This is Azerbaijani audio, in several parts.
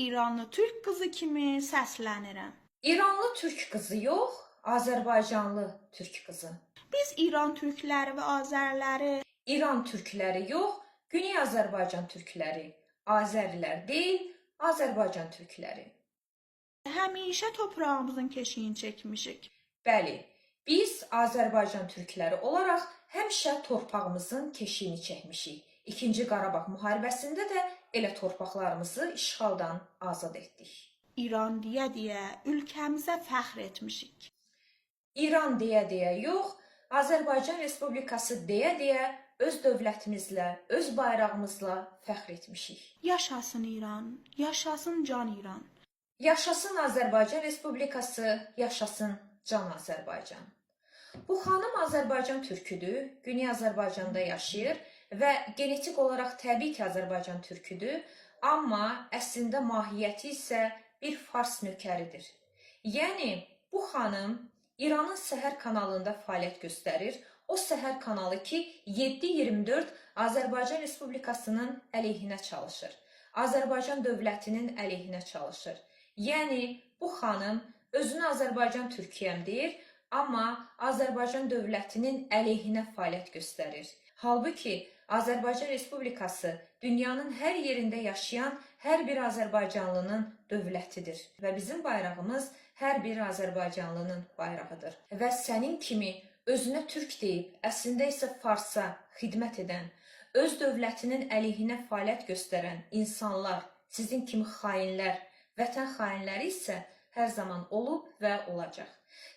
İranlı türk qızı kimi səslənirəm. İranlı türk qızı yox, Azərbaycanlı türk qızı. Biz İran türkləri və Azərləri İran türkləri yox, Güney Azərbaycan türkləri. Azərilər deyil, Azərbaycan türkləri. həmişə toprağımızın keşiyini çəkmişik. Bəli, biz Azərbaycan türkləri olaraq həmişə torpağımızın keşiyini çəkmişik. İkinci Qarabağ müharibəsində də elə torpaqlarımızı işğaldan azad etdik. İran deyə ölkəmizə fəxr etmişik. İran deyə yox, Azərbaycan Respublikası deyə öz dövlətimizlə, öz bayrağımızla fəxr etmişik. Yaşasın İran, yaşasın can İran. Yaşasın Azərbaycan Respublikası, yaşasın can Azərbaycan. Bu xanım Azərbaycan türküdür, Güney Azərbaycanda yaşayır və genetik olaraq təbii ki Azərbaycan türküdür, amma əslində mahiyyəti isə bir fars nökəridir. Yəni bu xanım İranın Səhər kanalında fəaliyyət göstərir. O Səhər kanalı ki 7/24 Azərbaycan Respublikasının əleyhinə çalışır. Azərbaycan dövlətinin əleyhinə çalışır. Yəni bu xanım özünü Azərbaycan türkiyəm deyir, amma Azərbaycan dövlətinin əleyhinə fəaliyyət göstərir. Halbuki Azərbaycan Respublikası dünyanın hər yerində yaşayan hər bir Azərbaycanlının dövlətidir və bizim bayrağımız hər bir Azərbaycanlının bayrağıdır. Və sənin kimi özünə türk deyib, əslində isə farsa xidmət edən, öz dövlətinin əleyhinə fəaliyyət göstərən insanlar, sizin kimi xainlər, vətən xainləri isə hər zaman olub və olacaq.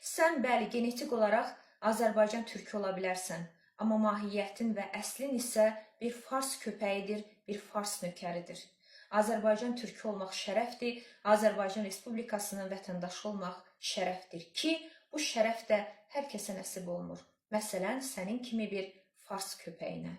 Sən bəli, genetik olaraq Azərbaycan türkü ola bilərsən, amma mahiyyətin və əslin isə bir fars köpəyidir, bir fars nökəridir. Azərbaycan türkü olmaq şərəfdir, Azərbaycan Respublikasının vətəndaşı olmaq şərəfdir ki, bu şərəf də hər kəsə nəsib olmur. Məsələn, sənin kimi bir fars köpəyinə.